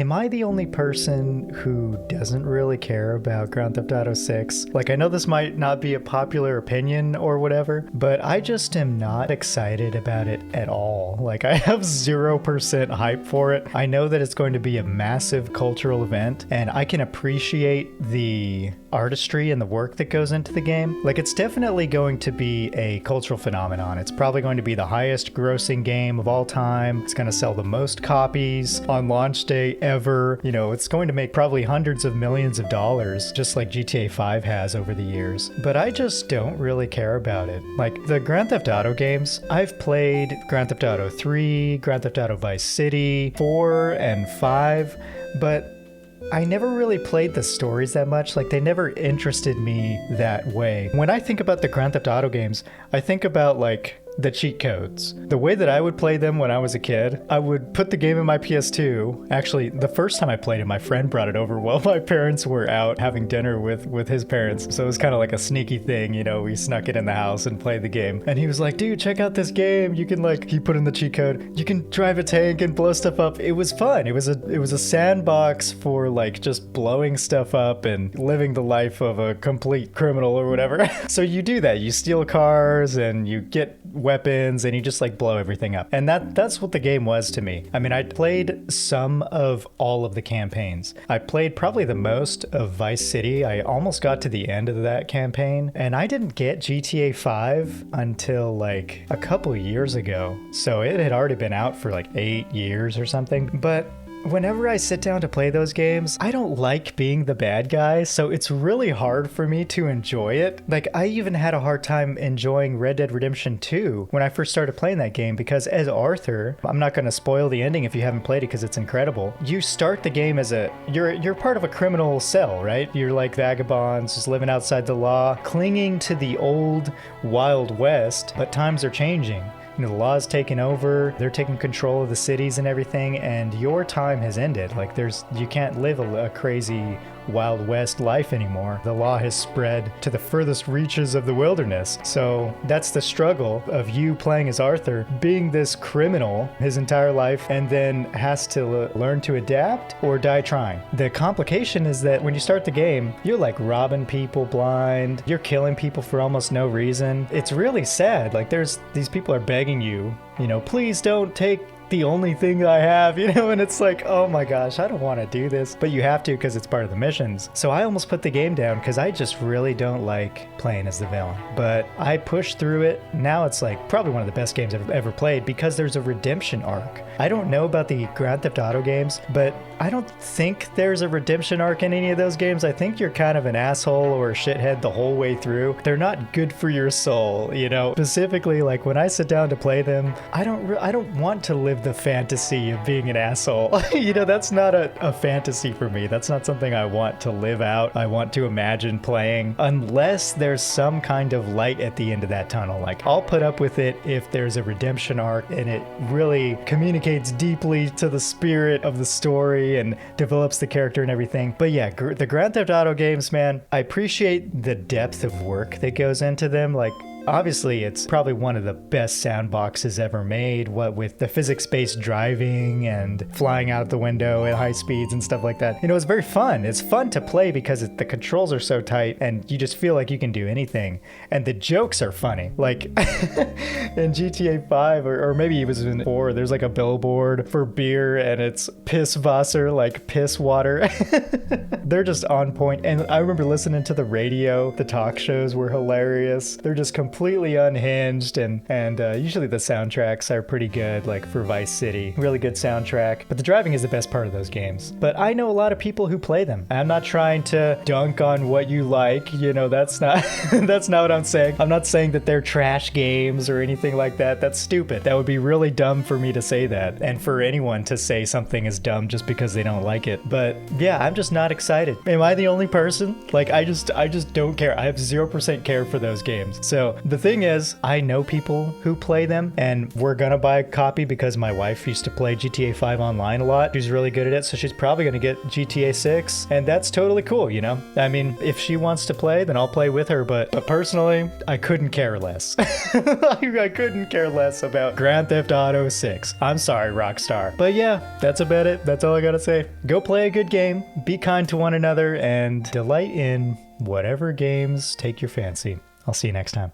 Am I the only person who doesn't really care about Grand Theft Auto 6? Like, I know this might not be a popular opinion or whatever, but I just am not excited about it at all. Like, I have 0% hype for it. I know that it's going to be a massive cultural event, and I can appreciate the artistry and the work that goes into the game. Like, it's definitely going to be a cultural phenomenon. It's probably going to be the highest grossing game of all time. It's going to sell the most copies on launch day ever. You know, it's going to make probably hundreds of millions of dollars, just like GTA 5 has over the years. But I just don't really care about it. Like, the Grand Theft Auto games, I've played Grand Theft Auto 3, Grand Theft Auto Vice City, 4, and 5, but I never really played the stories that much. Like, they never interested me that way. When I think about the Grand Theft Auto games, I think about, like, the cheat codes. The way that I would play them when I was a kid, I would put the game in my PS2. Actually, the first time I played it, my friend brought it over while my parents were out having dinner with his parents. So it was kind of like a sneaky thing, you know, we snuck it in the house and played the game. And he was like, dude, check out this game. You can, like, he put in the cheat code, you can drive a tank and blow stuff up. It was fun. It was a sandbox for, like, just blowing stuff up and living the life of a complete criminal or whatever. So you do that. You steal cars and you get weapons and you just, like, blow everything up. And that's what the game was to me. I mean, I played some of all of the campaigns. I played probably the most of Vice City. I almost got to the end of that campaign, and I didn't get GTA 5 until, like, a couple years ago. So it had already been out for like 8 years or something. But whenever I sit down to play those games, I don't like being the bad guy, so it's really hard for me to enjoy it. Like, I even had a hard time enjoying Red Dead Redemption 2 when I first started playing that game, because as Arthur, I'm not going to spoil the ending if you haven't played it because it's incredible. You start the game as you're part of a criminal cell, right? You're like vagabonds just living outside the law, clinging to the old Wild West, but times are changing. You know, the law's taken over, they're taking control of the cities and everything, and your time has ended. Like, you can't live a crazy Wild West life anymore. The law has spread to the furthest reaches of the wilderness. So that's the struggle of you playing as Arthur, being this criminal his entire life, and then has to learn to adapt or die trying. The complication is that when you start the game, you're like robbing people blind, you're killing people for almost no reason. It's really sad. Like, these people are begging you, you know, please don't take the only thing I have, you know, and it's like, oh my gosh, I don't want to do this, but you have to because it's part of the missions. So I almost put the game down because I just really don't like playing as the villain. But I pushed through it. Now it's like probably one of the best games I've ever played because there's a redemption arc. I don't know about the Grand Theft Auto games, but I don't think there's a redemption arc in any of those games. I think you're kind of an asshole or a shithead the whole way through. They're not good for your soul, you know. Specifically, like, when I sit down to play them, I don't want to live the fantasy of being an asshole. You know, that's not a fantasy for me. That's not something I want to live out. I want to imagine playing, unless there's some kind of light at the end of that tunnel. Like, I'll put up with it if there's a redemption arc and it really communicates deeply to the spirit of the story and develops the character and everything. But yeah, the Grand Theft Auto games, man, I appreciate the depth of work that goes into them. Like, obviously, it's probably one of the best sandboxes ever made, what with the physics-based driving and flying out the window at high speeds and stuff like that. You know, it's very fun. It's fun to play because the controls are so tight and you just feel like you can do anything. And the jokes are funny. Like, in GTA 5, or maybe it was in 4, there's like a billboard for beer and it's Pisswasser, like piss water. They're just on point. And I remember listening to the radio. The talk shows were hilarious. They're just completely unhinged, and usually the soundtracks are pretty good, like for Vice City. Really good soundtrack. But the driving is the best part of those games. But I know a lot of people who play them. I'm not trying to dunk on what you like. You know, that's not that's not what I'm saying. I'm not saying that they're trash games or anything like that. That's stupid. That would be really dumb for me to say that, and for anyone to say something is dumb just because they don't like it. But yeah, I'm just not excited. Am I the only person? Like, I just don't care. I have 0% care for those games. So The thing is, I know people who play them, and we're gonna buy a copy because my wife used to play GTA 5 online a lot. She's really good at it, so she's probably gonna get GTA 6, and that's totally cool, you know? I mean, if she wants to play, then I'll play with her, but personally, I couldn't care less. I couldn't care less about Grand Theft Auto 6. I'm sorry, Rockstar. But yeah, that's about it. That's all I gotta say. Go play a good game, be kind to one another, and delight in whatever games take your fancy. I'll see you next time.